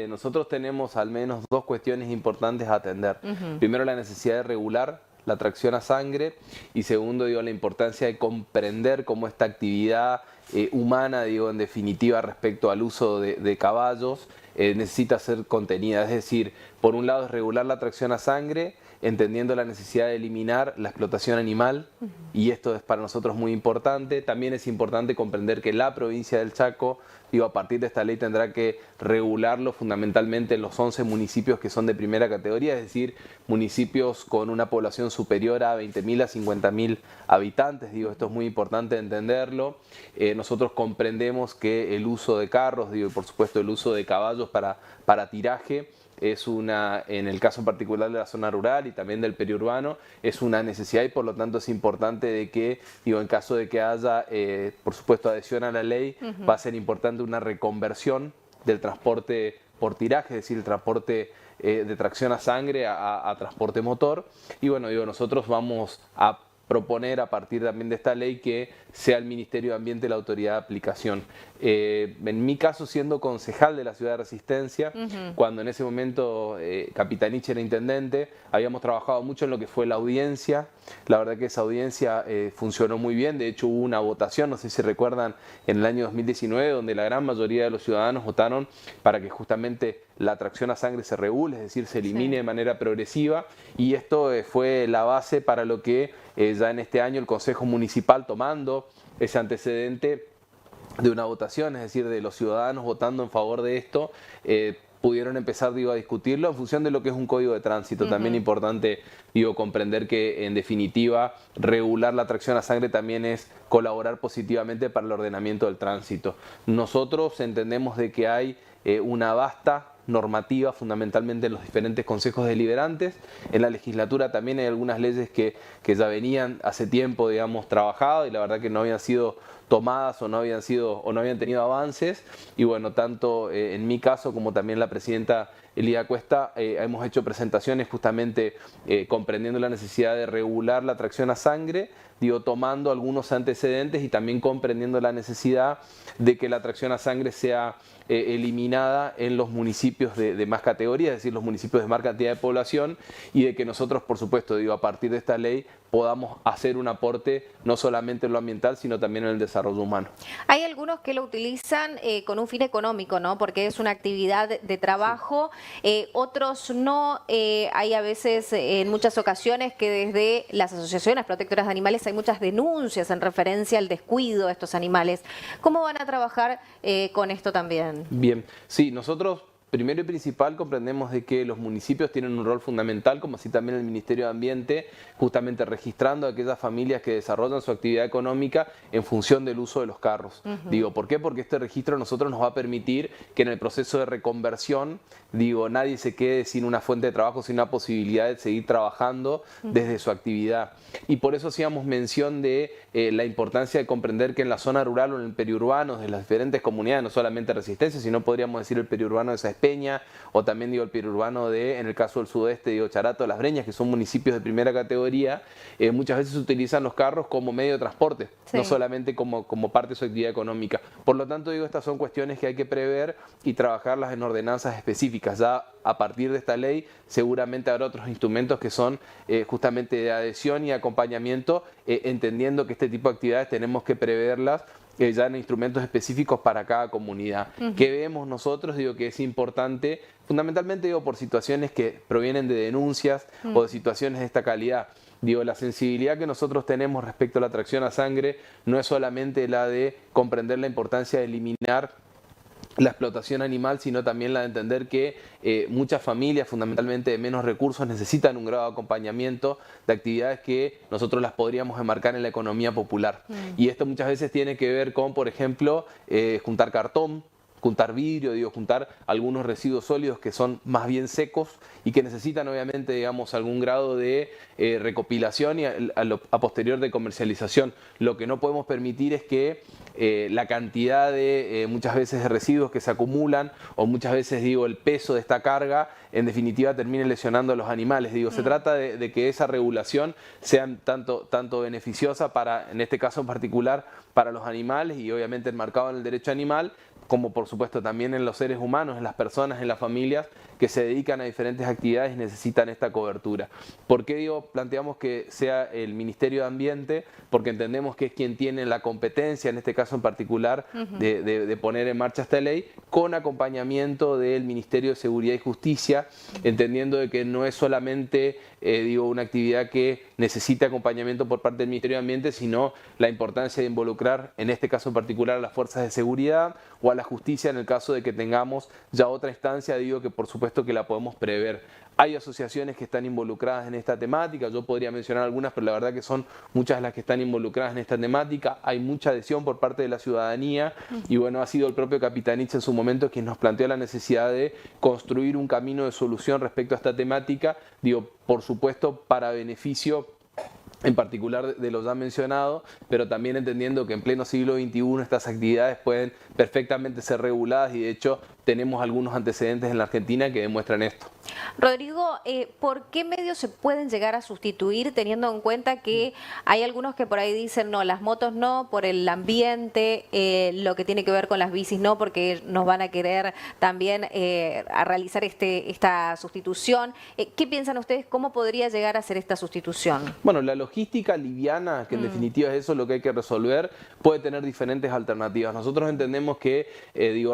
nosotros tenemos al menos dos cuestiones importantes a atender. Primero, la necesidad de regular la tracción a sangre, y segundo, digo, la importancia de comprender cómo esta actividad humana, digo, en definitiva, respecto al uso de caballos, necesita ser contenida. Es decir, por un lado es regular la tracción a sangre, entendiendo la necesidad de eliminar la explotación animal, y esto es para nosotros muy importante. También es importante comprender que la provincia del Chaco, digo, a partir de esta ley tendrá que regularlo fundamentalmente en los 11 municipios que son de primera categoría, es decir, municipios con una población superior a 20.000 a 50.000 habitantes. Digo, esto es muy importante entenderlo. Nosotros comprendemos que el uso de carros, digo, y por supuesto el uso de caballos para tiraje, es una, en el caso particular de la zona rural y también del periurbano, es una necesidad, y por lo tanto es importante de que, digo, en caso de que haya, por supuesto, adhesión a la ley, va a ser importante una reconversión del transporte por tiraje, es decir, el transporte de tracción a sangre a transporte motor. Y bueno, digo, nosotros vamos a proponer a partir también de esta ley que sea el Ministerio de Ambiente la autoridad de aplicación. En mi caso, siendo concejal de la ciudad de Resistencia, cuando en ese momento Capitanich era intendente, habíamos trabajado mucho en lo que fue la audiencia. La verdad que esa audiencia funcionó muy bien. De hecho, hubo una votación, no sé si recuerdan, en el año 2019, donde la gran mayoría de los ciudadanos votaron para que justamente la tracción a sangre se regule, es decir, se elimine de manera progresiva, y esto fue la base para lo que ya en este año el Consejo Municipal, tomando ese antecedente de una votación, es decir, de los ciudadanos votando en favor de esto, pudieron empezar, digo, a discutirlo en función de lo que es un código de tránsito. También importante, digo, comprender que en definitiva regular la tracción a sangre también es colaborar positivamente para el ordenamiento del tránsito. Nosotros entendemos de que hay una vasta normativa, fundamentalmente en los diferentes consejos deliberantes. En la legislatura también hay algunas leyes que ya venían hace tiempo, digamos, trabajado, y la verdad que no habían sido tomadas o no habían tenido avances. Y bueno, tanto en mi caso como también la presidenta Elida Cuesta, hemos hecho presentaciones justamente comprendiendo la necesidad de regular la tracción a sangre, digo, tomando algunos antecedentes y también comprendiendo la necesidad de que la tracción a sangre sea eliminada en los municipios de más categoría, es decir, los municipios de más cantidad de población, y de que nosotros, por supuesto, digo, a partir de esta ley podamos hacer un aporte no solamente en lo ambiental, sino también en el desarrollo humano. Hay algunos que lo utilizan con un fin económico, ¿no? Porque es una actividad de trabajo, otros no. Hay a veces, en muchas ocasiones, que desde las asociaciones protectoras de animales hay muchas denuncias en referencia al descuido de estos animales. ¿Cómo van a trabajar con esto también? Bien, sí, nosotros primero y principal comprendemos de que los municipios tienen un rol fundamental, como así también el Ministerio de Ambiente, justamente registrando a aquellas familias que desarrollan su actividad económica en función del uso de los carros. Digo, ¿por qué? Porque este registro a nosotros nos va a permitir que en el proceso de reconversión, digo, nadie se quede sin una fuente de trabajo, sin una posibilidad de seguir trabajando desde su actividad. Y por eso hacíamos mención de la importancia de comprender que en la zona rural o en el periurbano, de las diferentes comunidades, no solamente Resistencia, sino podríamos decir el periurbano de Peña, o también, digo, el periurbano de, en el caso del sudeste, digo, Charato, Las Breñas, que son municipios de primera categoría, muchas veces se utilizan los carros como medio de transporte, no solamente como parte de su actividad económica. Por lo tanto, digo, estas son cuestiones que hay que prever y trabajarlas en ordenanzas específicas. Ya a partir de esta ley seguramente habrá otros instrumentos que son justamente de adhesión y acompañamiento, entendiendo que este tipo de actividades tenemos que preverlas ya en instrumentos específicos para cada comunidad. ¿Qué vemos nosotros? Digo, que es importante, fundamentalmente, digo, por situaciones que provienen de denuncias o de situaciones de esta calidad. Digo, la sensibilidad que nosotros tenemos respecto a la tracción a sangre no es solamente la de comprender la importancia de eliminar la explotación animal, sino también la de entender que muchas familias, fundamentalmente de menos recursos, necesitan un grado de acompañamiento de actividades que nosotros las podríamos enmarcar en la economía popular. Y esto muchas veces tiene que ver con, por ejemplo, juntar cartón, juntar vidrio, digo, juntar algunos residuos sólidos que son más bien secos y que necesitan obviamente, digamos, algún grado de recopilación y a posterior de comercialización. Lo que no podemos permitir es que la cantidad de muchas veces de residuos que se acumulan, o muchas veces, digo, el peso de esta carga, en definitiva termine lesionando a los animales. Digo, se trata de que esa regulación sea tanto beneficiosa para, en este caso en particular, para los animales, y obviamente enmarcado en el derecho animal, como por supuesto también en los seres humanos, en las personas, en las familias que se dedican a diferentes actividades y necesitan esta cobertura. ¿Por qué planteamos que sea el Ministerio de Ambiente? Porque entendemos que es quien tiene la competencia, en este caso en particular, de poner en marcha esta ley, con acompañamiento del Ministerio de Seguridad y Justicia, entendiendo de que no es solamente una actividad que necesita acompañamiento por parte del Ministerio de Ambiente, sino la importancia de involucrar, en este caso en particular, a las fuerzas de seguridad o a la justicia en el caso de que tengamos ya otra instancia, que por supuesto que la podemos prever. Hay asociaciones que están involucradas en esta temática, yo podría mencionar algunas, pero la verdad que son muchas las que están involucradas en esta temática. Hay mucha adhesión por parte de la ciudadanía y bueno, ha sido el propio Capitanich en su momento quien nos planteó la necesidad de construir un camino de solución respecto a esta temática, por supuesto para beneficio en particular de lo ya mencionado, pero también entendiendo que en pleno siglo XXI estas actividades pueden perfectamente ser reguladas y de hecho tenemos algunos antecedentes en la Argentina que demuestran esto. Rodrigo, ¿por qué medios se pueden llegar a sustituir teniendo en cuenta que hay algunos que por ahí dicen no, las motos no, por el ambiente, lo que tiene que ver con las bicis no, porque nos van a querer también a realizar esta sustitución? ¿Qué piensan ustedes? ¿Cómo podría llegar a ser esta sustitución? Bueno, la logística liviana, que en definitiva es eso lo que hay que resolver, puede tener diferentes alternativas. Nosotros entendemos que,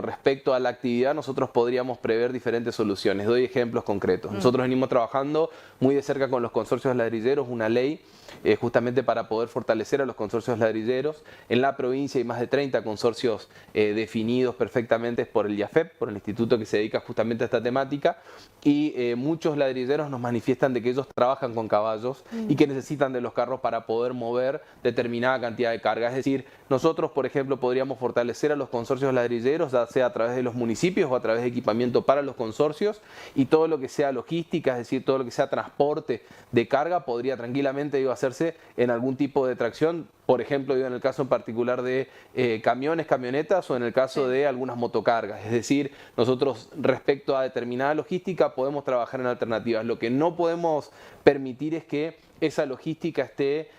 respecto a la actividad, nosotros podríamos prever diferentes soluciones. Doy ejemplos concretos. Nosotros venimos trabajando muy de cerca con los consorcios ladrilleros, una ley justamente para poder fortalecer a los consorcios ladrilleros. En la provincia hay más de 30 consorcios definidos perfectamente por el IAFEP, por el instituto que se dedica justamente a esta temática, y muchos ladrilleros nos manifiestan de que ellos trabajan con caballos y que necesitan de los carros para poder mover determinada cantidad de carga. Es decir, nosotros, por ejemplo, podríamos fortalecer a los consorcios ladrilleros, ya sea a través de los municipios o a través de equipamiento para los consorcios, y todo lo que sea logística, es decir, todo lo que sea transporte de carga, podría tranquilamente hacerse en algún tipo de tracción, por ejemplo, en el caso en particular de camiones, camionetas o en el caso de algunas motocargas. Es decir, nosotros respecto a determinada logística podemos trabajar en alternativas. Lo que no podemos permitir es que esa logística esté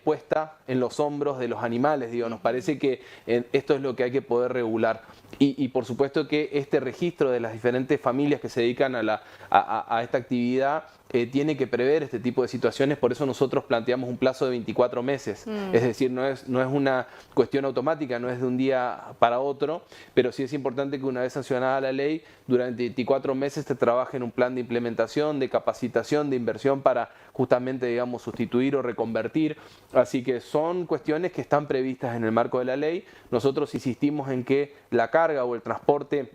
puesta en los hombros de los animales. Nos parece que esto es lo que hay que poder regular. Y por supuesto que este registro de las diferentes familias que se dedican a esta actividad tiene que prever este tipo de situaciones, por eso nosotros planteamos un plazo de 24 meses. Es decir, no es una cuestión automática, no es de un día para otro, pero sí es importante que una vez sancionada la ley, durante 24 meses se trabaje en un plan de implementación, de capacitación, de inversión para justamente, sustituir o reconvertir. Así que son cuestiones que están previstas en el marco de la ley. Nosotros insistimos en que la carga o el transporte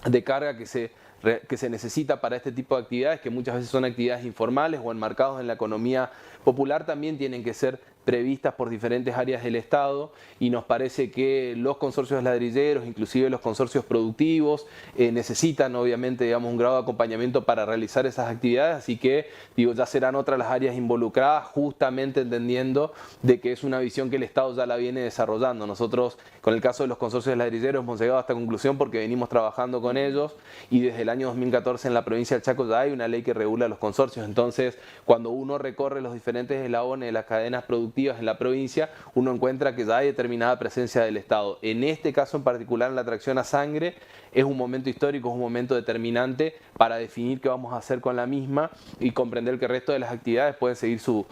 de carga que se necesita para este tipo de actividades, que muchas veces son actividades informales o enmarcados en la economía popular, también tienen que ser previstas por diferentes áreas del Estado, y nos parece que los consorcios ladrilleros, inclusive los consorcios productivos, necesitan obviamente un grado de acompañamiento para realizar esas actividades, así que ya serán otras las áreas involucradas, justamente entendiendo de que es una visión que el Estado ya la viene desarrollando. Nosotros con el caso de los consorcios ladrilleros hemos llegado a esta conclusión porque venimos trabajando con ellos y desde el año 2014 en la provincia del Chaco ya hay una ley que regula los consorcios. Entonces, cuando uno recorre los diferentes eslabones de las cadenas productivas en la provincia, uno encuentra que ya hay determinada presencia del Estado. En este caso en particular, en la tracción a sangre, es un momento histórico, es un momento determinante para definir qué vamos a hacer con la misma y comprender que el resto de las actividades pueden seguir su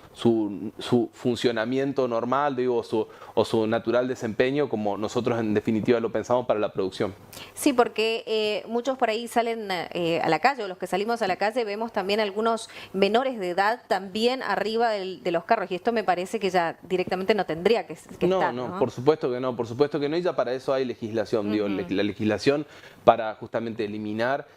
funcionamiento normal, o su natural desempeño, como nosotros en definitiva lo pensamos para la producción. Sí, porque muchos por ahí salen a la calle, o los que salimos a la calle vemos también algunos menores de edad también arriba de los carros, y esto me parece que ya directamente no tendría que estar, ¿no? Por supuesto que no, y ya para eso hay legislación, la legislación para justamente eliminar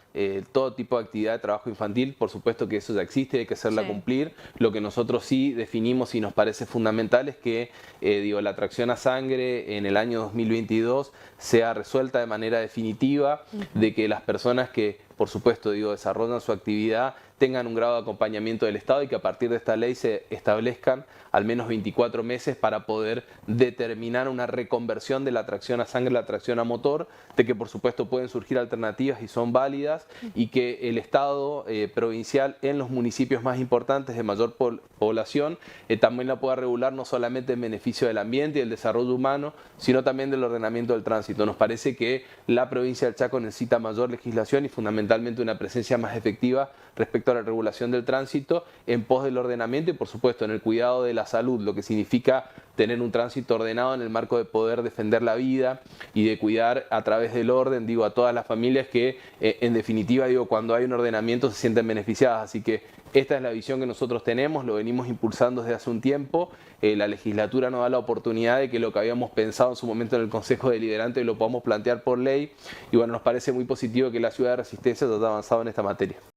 todo tipo de actividad de trabajo infantil, por supuesto que eso ya existe, hay que hacerla cumplir. Lo que nosotros sí definimos y nos parece fundamental es que la tracción a sangre en el año 2022 sea resuelta de manera definitiva, de que las personas que, por supuesto, desarrollan su actividad tengan un grado de acompañamiento del Estado y que a partir de esta ley se establezcan al menos 24 meses para poder determinar una reconversión de la tracción a sangre a la tracción a motor, de que por supuesto pueden surgir alternativas y son válidas, y que el Estado provincial en los municipios más importantes de mayor población también la pueda regular, no solamente en beneficio del ambiente y el desarrollo humano, sino también del ordenamiento del tránsito. Nos parece que la provincia del Chaco necesita mayor legislación y fundamentalmente una presencia más efectiva respecto a la regulación del tránsito en pos del ordenamiento y por supuesto en el cuidado de la salud, lo que significa tener un tránsito ordenado en el marco de poder defender la vida y de cuidar a través del orden, digo, a todas las familias que en definitiva, digo, cuando hay un ordenamiento se sienten beneficiadas. Así que esta es la visión que nosotros tenemos, lo venimos impulsando desde hace un tiempo. La legislatura nos da la oportunidad de que lo que habíamos pensado en su momento en el Consejo Deliberante lo podamos plantear por ley y bueno, nos parece muy positivo que la Ciudad de Resistencia haya avanzado en esta materia.